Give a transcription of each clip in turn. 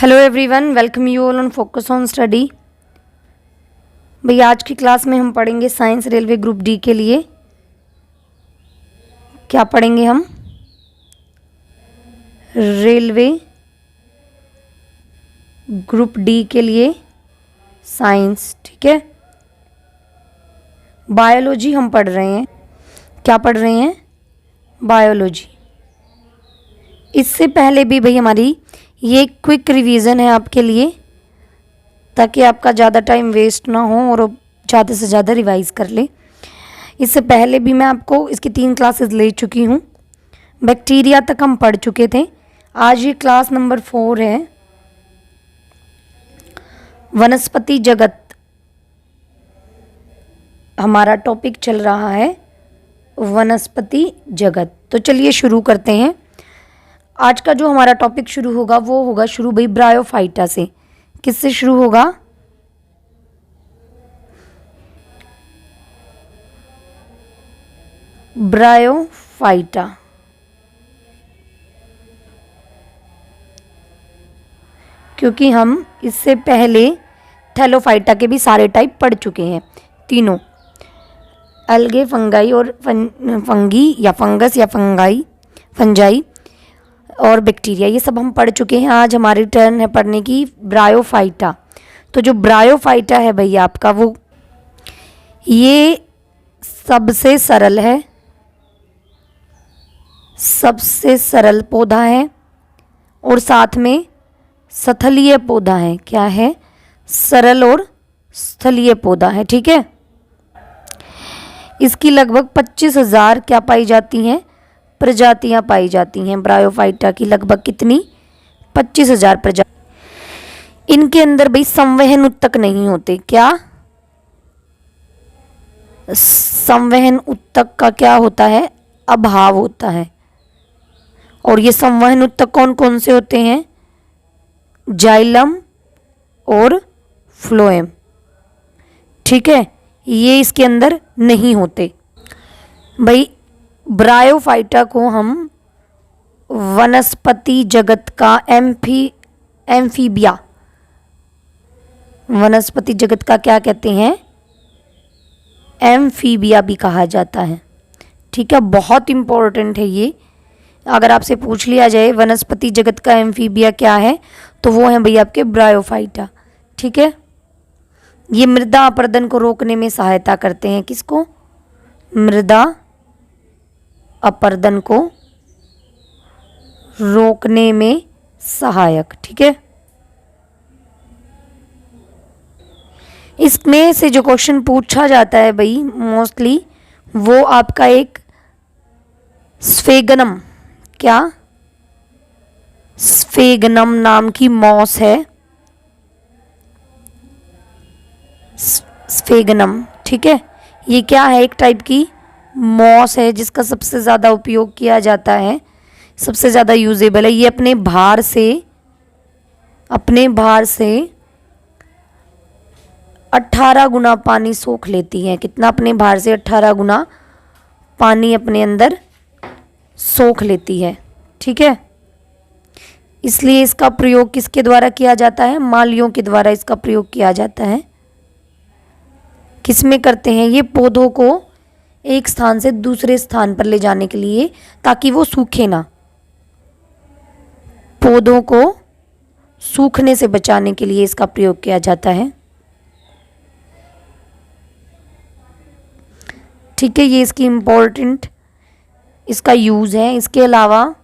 Hello everyone, welcome you all on focus on study. भैया आज की क्लास में हम पढ़ेंगे साइंस रेलवे ग्रुप डी के लिए। क्या पढ़ेंगे हम? रेलवे ग्रुप डी के लिए साइंस, ठीक है। बायोलॉजी हम पढ़ रहे हैं। क्या पढ़ रहे हैं? बायोलॉजी। इससे पहले भी भाई हमारी ये क्विक रिवीजन है आपके लिए, ताकि आपका ज़्यादा टाइम वेस्ट ना हो और ज़्यादा से ज़्यादा रिवाइज कर ले। इससे पहले भी मैं आपको इसकी 3 क्लासेस ले चुकी हूँ। बैक्टीरिया तक हम पढ़ चुके थे। आज ये क्लास नंबर 4 है। वनस्पति जगत हमारा टॉपिक चल रहा है, वनस्पति जगत। तो चलिए शुरू करते हैं। आज का जो हमारा टॉपिक शुरू होगा वो होगा शुरू भाई ब्रायोफाइटा से। किससे शुरू होगा? ब्रायोफाइटा। क्योंकि हम इससे पहले थैलोफाइटा के भी सारे टाइप पढ़ चुके हैं, तीनों। अलगे, फंगाई और फंगी या फंगस या फंजाई और बैक्टीरिया, ये सब हम पढ़ चुके हैं। आज हमारी टर्न है पढ़ने की ब्रायोफाइटा। तो जो ब्रायोफाइटा है भैया आपका, वो ये सबसे सरल है, सबसे सरल पौधा है और साथ में स्थलीय पौधा है। क्या है? सरल और स्थलीय पौधा है, ठीक है। इसकी लगभग 25,000 क्या पाई जाती हैं? प्रजातियां पाई जाती हैं। ब्रायोफाइटा की लगभग कितनी? 25,000 प्रजाति। इनके अंदर भाई संवहन उत्तक नहीं होते। क्या? संवहन उत्तक का क्या होता है? अभाव होता है। और ये संवहन उत्तक कौन कौन से होते हैं? जाइलम और फ्लोएम, ठीक है। ये इसके अंदर नहीं होते भाई। ब्रायोफाइटा को हम वनस्पति जगत का एम्फीबिया, वनस्पति जगत का क्या कहते हैं? एम्फीबिया भी कहा जाता है, ठीक है। बहुत इंपॉर्टेंट है ये। अगर आपसे पूछ लिया जाए वनस्पति जगत का एम्फीबिया क्या है, तो वो है भैया आपके ब्रायोफाइटा, ठीक है। ये मृदा अपरदन को रोकने में सहायता करते हैं। किसको? मृदा अपरदन को रोकने में सहायक, ठीक है। इसमें से जो क्वेश्चन पूछा जाता है भाई मोस्टली, वो आपका एक स्फेगनम, क्या? स्फेगनम नाम की मॉस है। स्फेगनम, ठीक है। ये क्या है? एक टाइप की मॉस है जिसका सबसे ज़्यादा उपयोग किया जाता है, सबसे ज़्यादा यूजेबल है। ये अपने भार से 18 गुना पानी सोख लेती है। कितना? अपने भार से 18 गुना पानी अपने अंदर सोख लेती है, ठीक है। इसलिए इसका प्रयोग किसके द्वारा किया जाता है? मालियों के द्वारा इसका प्रयोग किया जाता है। किसमें करते हैं? ये पौधों को एक स्थान से दूसरे स्थान पर ले जाने के लिए, ताकि वो सूखे ना। पौधों को सूखने से बचाने के लिए इसका प्रयोग किया जाता है, ठीक है। ये इसकी इम्पोर्टेंट इसका यूज है। इसके अलावा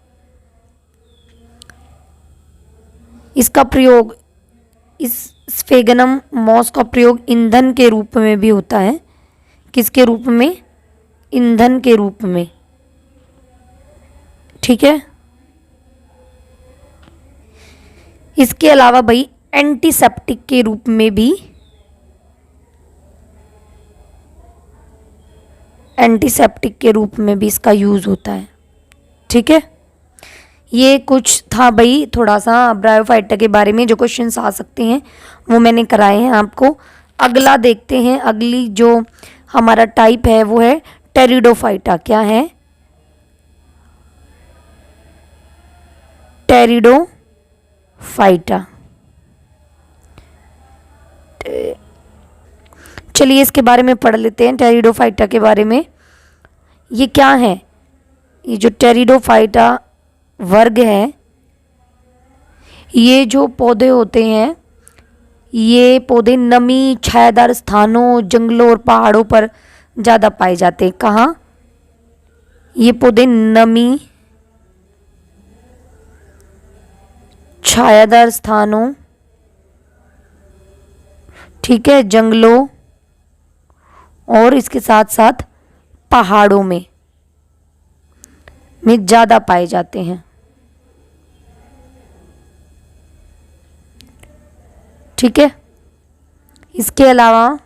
इसका प्रयोग, इस स्फेगनम मॉस का प्रयोग ईंधन के रूप में भी होता है। किसके रूप में? ईंधन के रूप में, ठीक है। इसके अलावा भाई एंटीसेप्टिक के रूप में भी, एंटीसेप्टिक के रूप में भी इसका यूज होता है, ठीक है। ये कुछ था भाई थोड़ा सा ब्रायोफाइटा के बारे में जो क्वेश्चंस आ सकते हैं, वो मैंने कराए हैं आपको। अगला देखते हैं। अगली जो हमारा टाइप है वो है टेरिडोफाइटा। क्या है? टेरिडोफाइटा, चलिए इसके बारे में पढ़ लेते हैं, टेरिडोफाइटा के बारे में। ये क्या है? ये जो टेरिडोफाइटा वर्ग है, ये जो पौधे होते हैं, ये पौधे नमी, छायादार स्थानों, जंगलों और पहाड़ों पर ज़्यादा पाए जाते हैं। कहाँ? ये पौधे नमी, छायादार स्थानों, ठीक है, जंगलों और इसके साथ साथ पहाड़ों में ज़्यादा पाए जाते हैं। ठीक है। इसके अलावा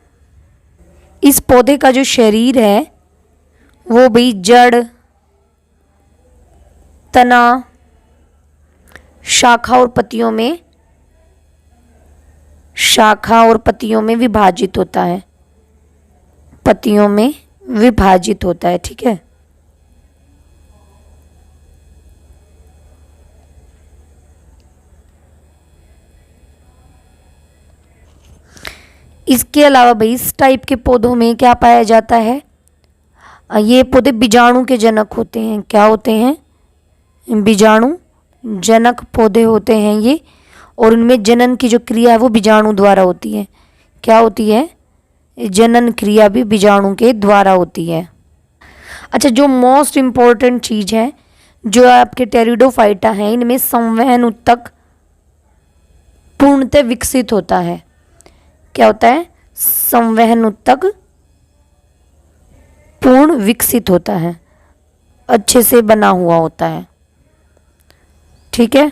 इस पौधे का जो शरीर है वो भी जड़, तना, शाखा और पत्तियों में विभाजित होता है। पत्तियों में विभाजित होता है। ठीक है। इसके अलावा भाई इस टाइप के पौधों में क्या पाया जाता है? ये पौधे बीजाणु के जनक होते हैं। क्या होते हैं? बीजाणु जनक पौधे होते हैं ये, और उनमें जनन की जो क्रिया है वो बीजाणु द्वारा होती है। क्या होती है? जनन क्रिया भी बीजाणु के द्वारा होती है। अच्छा, जो मोस्ट इम्पॉर्टेंट चीज़ है जो आपके टेरिडोफाइटा हैं, इनमें संवहन ऊतक पूर्णतः विकसित होता है। क्या होता है? संवहन ऊतक पूर्ण विकसित होता है, अच्छे से बना हुआ होता है। ठीक है।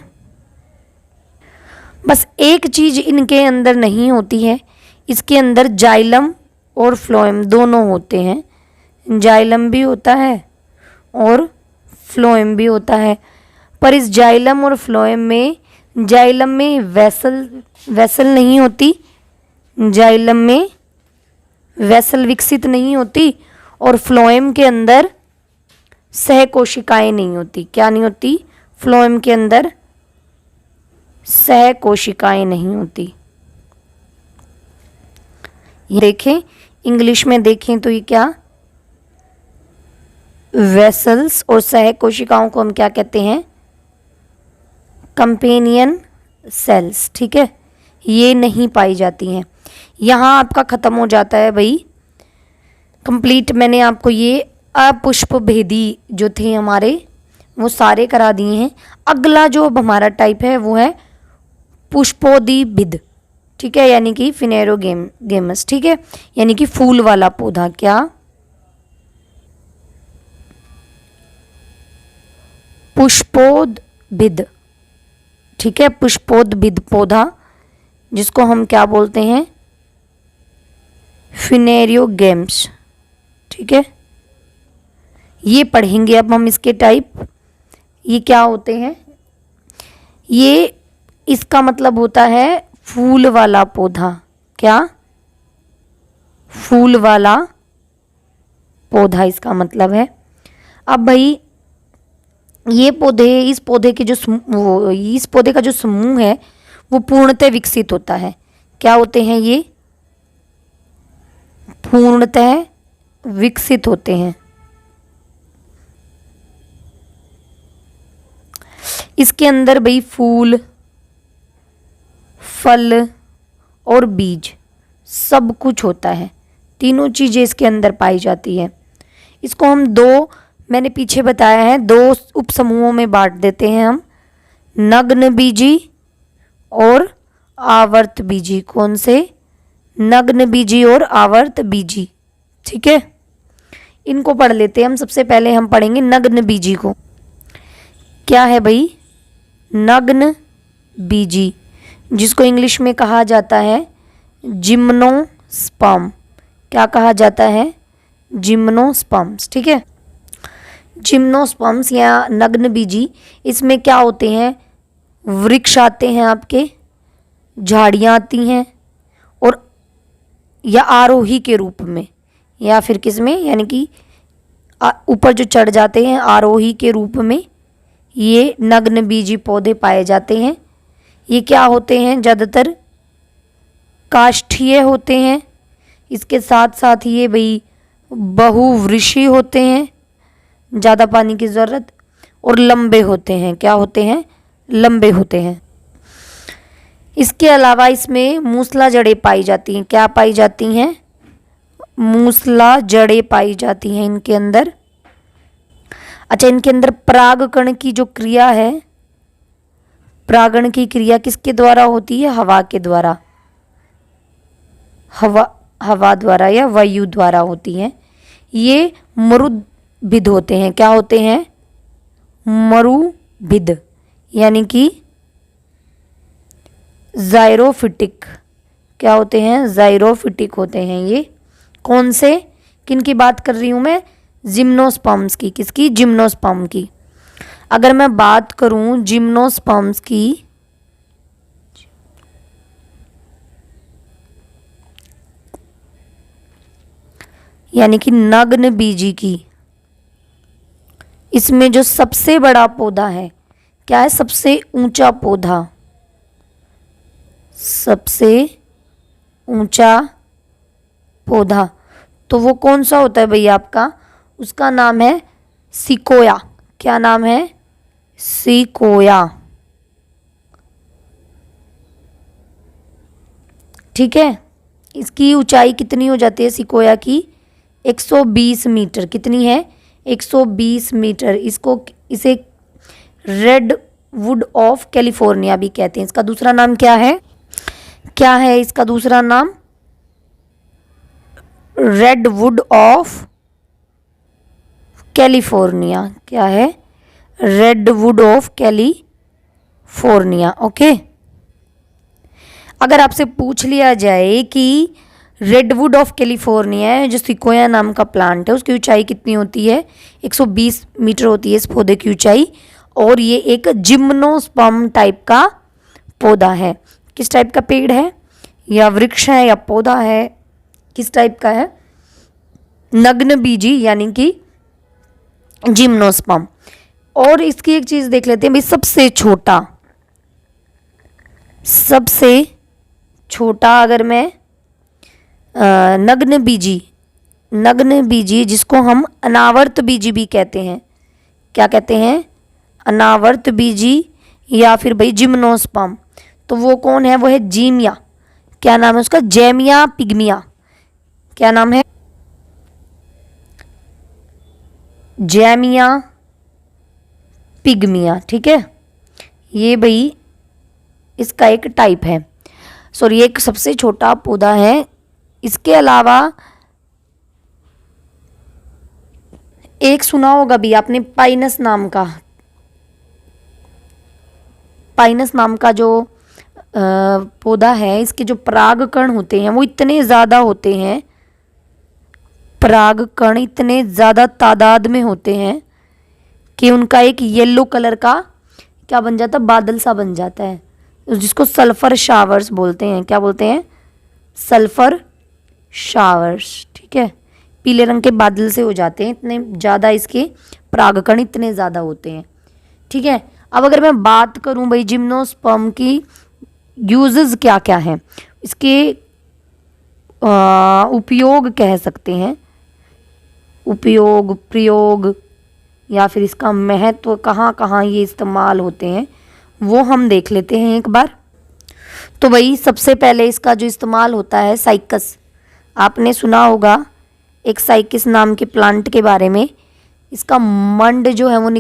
बस एक चीज इनके अंदर नहीं होती है, इसके अंदर जाइलम और फ्लोएम दोनों होते हैं। जाइलम भी होता है और फ्लोएम भी होता है, पर इस जाइलम और फ्लोएम में, जाइलम में वेसल नहीं होती, जाइलम में वेसल विकसित नहीं होती, और फ्लोएम के अंदर सहकोशिकाएं नहीं होती। क्या नहीं होती? फ्लोएम के अंदर सहकोशिकाएं नहीं होती। ये देखें, इंग्लिश में देखें तो ये क्या? वेसल्स, और सहकोशिकाओं को हम क्या कहते हैं? Companion cells. ठीक है। ये नहीं पाई जाती हैं। यहाँ आपका ख़त्म हो जाता है भाई कंप्लीट। मैंने आपको ये अपुष्प भेदी जो थे हमारे वो सारे करा दिए हैं। अगला जो अब हमारा टाइप है वो है पुष्पोद्भिद। ठीक है, यानी कि फिनेरोगेमस। ठीक है, यानी कि फूल वाला पौधा। क्या? पुष्पोद्भिद। ठीक है, पुष्पोद्भिद पौधा, जिसको हम क्या बोलते हैं? फिनेरियोगेम्स। ठीक है, ये पढ़ेंगे अब हम इसके टाइप। ये क्या होते हैं? ये, इसका मतलब होता है फूल वाला पौधा। क्या? फूल वाला पौधा इसका मतलब है। अब भाई ये पौधे, इस पौधे के जो इस पौधे का जो समूह है वो पूर्णतः विकसित होता है। क्या होते हैं ये? पूर्णतः विकसित होते हैं। इसके अंदर भाई फूल, फल और बीज सब कुछ होता है। तीनों चीज़ें इसके अंदर पाई जाती है। इसको हम दो, मैंने पीछे बताया है, दो उपसमूहों में बांट देते हैं हम, नग्न बीजी और आवर्त बीजी। कौन से? नग्न बीजी और आवर्त बीजी। ठीक है, इनको पढ़ लेते हैं हम। सबसे पहले हम पढ़ेंगे नग्न बीजी को। क्या है भाई? नग्न बीजी, जिसको इंग्लिश में कहा जाता है जिम्नोस्पर्म। क्या कहा जाता है? जिम्नोस्पर्म्स। ठीक है, जिम्नोस्पर्म्स या नग्न बीजी, इसमें क्या होते हैं? वृक्ष आते हैं, आपके झाड़ियाँ आती हैं, और या आरोही के रूप में, या फिर किस में, यानी कि ऊपर जो चढ़ जाते हैं आरोही के रूप में, ये नग्न बीजी पौधे पाए जाते हैं। ये क्या होते हैं? ज़्यादातर काष्ठीय होते हैं। इसके साथ साथ ये भाई बहुवृषी होते हैं, ज़्यादा पानी की ज़रूरत, और लंबे होते हैं। क्या होते हैं? लंबे होते हैं। इसके अलावा इसमें मूसला जड़ें पाई जाती हैं। क्या पाई जाती हैं? मूसला जड़ें पाई जाती हैं इनके अंदर। अच्छा, इनके अंदर परागकण की जो क्रिया है, परागण की क्रिया किसके द्वारा होती है? हवा के द्वारा, हवा द्वारा या वायु द्वारा होती है। ये मरुभिद होते हैं। क्या होते हैं? मरुभिद, यानी कि जायरोफिटिक। क्या होते हैं? जायरोफिटिक होते हैं ये। कौन से, किन की बात कर रही हूँ मैं? जिम्नोस्पर्म्स की। किसकी? जिम्नोस्पर्म की। अगर मैं बात करूँ जिम्नोस्पर्म्स की, यानी कि नग्न बीजी की, इसमें जो सबसे बड़ा पौधा है, क्या है? सबसे ऊंचा पौधा, सबसे ऊंचा पौधा, तो वो कौन सा होता है भैया आपका? उसका नाम है सिकोया। क्या नाम है? सिकोया। ठीक है। इसकी ऊंचाई कितनी हो जाती है सिकोया की? 120 मीटर। कितनी है? 120 मीटर। इसे रेड वुड ऑफ कैलिफोर्निया भी कहते हैं। इसका दूसरा नाम क्या है? क्या है इसका दूसरा नाम? Red wood of California. क्या है? Red wood of California. Okay. अगर आपसे पूछ लिया जाए कि रेडवुड ऑफ कैलिफोर्निया है जो सिकोया नाम का प्लांट है, उसकी ऊंचाई कितनी होती है? 120 मीटर होती है इस पौधे की ऊंचाई, और ये एक जिम्नोस्पर्म टाइप का पौधा है। किस टाइप का पेड़ है, या वृक्ष है, या पौधा है? किस टाइप का है? नग्न बीजी, यानी कि जिम्नोस्पर्म। और इसकी एक चीज देख लेते हैं भाई, सबसे छोटा अगर मैं नग्न बीजी जिसको हम अनावर्त बीजी भी कहते हैं। क्या कहते हैं? अनावर्त बीजी, या फिर भाई जिम्नोस्पर्म। तो वो कौन है? वो है जीमिया। क्या नाम है उसका? जेमिया पिग्मिया। क्या नाम है? जेमिया पिग्मिया। ठीक है, ये भाई इसका एक टाइप है। सॉरी, एक सबसे छोटा पौधा है। इसके अलावा एक सुना होगा भी आपने, पाइनस नाम का जो पौधा है, इसके जो परागकण होते हैं वो इतने ज़्यादा होते हैं, परागकण इतने ज़्यादा तादाद में होते हैं कि उनका एक येलो कलर का क्या बन जाता है? बादल सा बन जाता है, जिसको सल्फर शावर्स बोलते हैं। क्या बोलते हैं? Sulphur showers. ठीक है, पीले रंग के बादल से हो जाते हैं, इतने ज़्यादा इसके परागकण इतने ज़्यादा होते हैं। ठीक है, अब अगर मैं बात करूं भाई जिम्नोस्पर्म की यूजेस क्या क्या हैं, इसके उपयोग कह सकते हैं, उपयोग, प्रयोग, या फिर इसका महत्व, कहाँ कहाँ ये इस्तेमाल होते हैं, वो हम देख लेते हैं एक बार। तो भाई सबसे पहले इसका जो इस्तेमाल होता है, साइकस। आपने सुना होगा एक साइकिस नाम के प्लांट के बारे में। इसका मंड जो है वो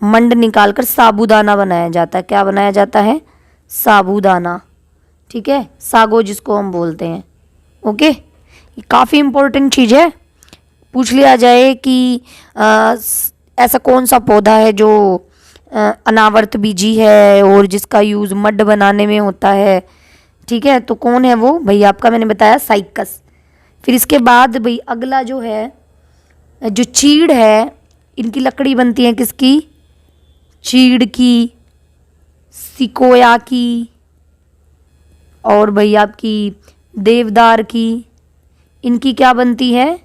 मंड निकालकर साबूदाना बनाया जाता है। क्या बनाया जाता है? साबूदाना। ठीक है, सागो जिसको हम बोलते हैं। ओके, ये काफ़ी इम्पोर्टेंट चीज़ है। पूछ लिया जाए कि ऐसा कौन सा पौधा है जो अनावर्त बीजी है और जिसका यूज़ मड बनाने में होता है, ठीक है, तो कौन है वो? भाई आपका मैंने बताया साइकस। फिर इसके बाद भाई अगला जो है, जो चीड़ है, इनकी लकड़ी बनती है किसकी? चीड़ की, सिकोया की, और भाई आपकी देवदार की। इनकी क्या बनती है?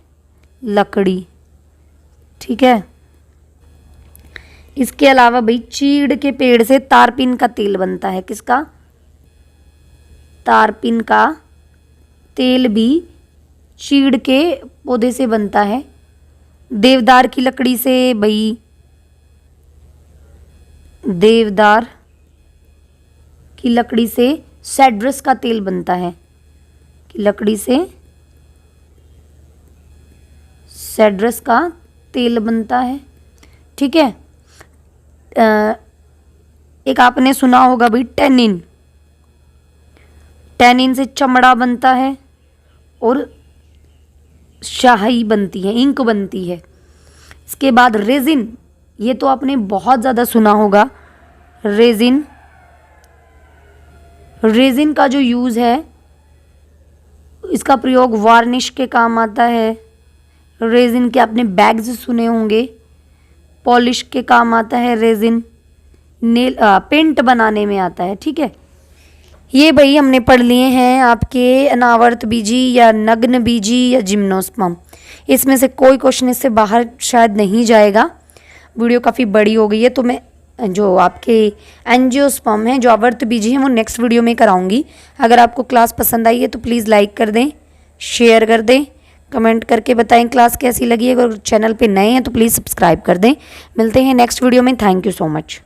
लकड़ी। ठीक है, इसके अलावा भाई चीड़ के पेड़ से तारपीन का तेल बनता है। किसका? तारपीन का तेल भी चीड़ के पौधे से बनता है। देवदार की लकड़ी से भाई, देवदार की लकड़ी से सेड्रस का तेल बनता है। की लकड़ी से सेड्रस का तेल बनता है। ठीक है। एक आपने सुना होगा भाई टैनिन, टैनिन से चमड़ा बनता है और स्याही बनती है, इंक बनती है। इसके बाद रेजिन, ये तो आपने बहुत ज़्यादा सुना होगा। रेजिन, रेजिन का जो यूज़ है, इसका प्रयोग वार्निश के काम आता है। रेजिन के आपने बैग्स सुने होंगे, पॉलिश के काम आता है रेजिन, नेल पेंट बनाने में आता है। ठीक है। ये भाई हमने पढ़ लिए हैं आपके अनावर्त बीजी या नग्न बीजी या जिम्नोस्पर्म। इसमें से कोई क्वेश्चन इससे बाहर शायद नहीं जाएगा। वीडियो काफ़ी बड़ी हो गई है, तो मैं जो आपके एंजियोस्पर्म हैं, जो आवर्त बीजी हैं, वो नेक्स्ट वीडियो में कराऊंगी। अगर आपको क्लास पसंद आई है तो प्लीज़ लाइक कर दें, शेयर कर दें, कमेंट करके बताएं क्लास कैसी लगी है। अगर चैनल पे नए हैं तो प्लीज़ सब्सक्राइब कर दें। मिलते हैं नेक्स्ट वीडियो में। Thank you so much.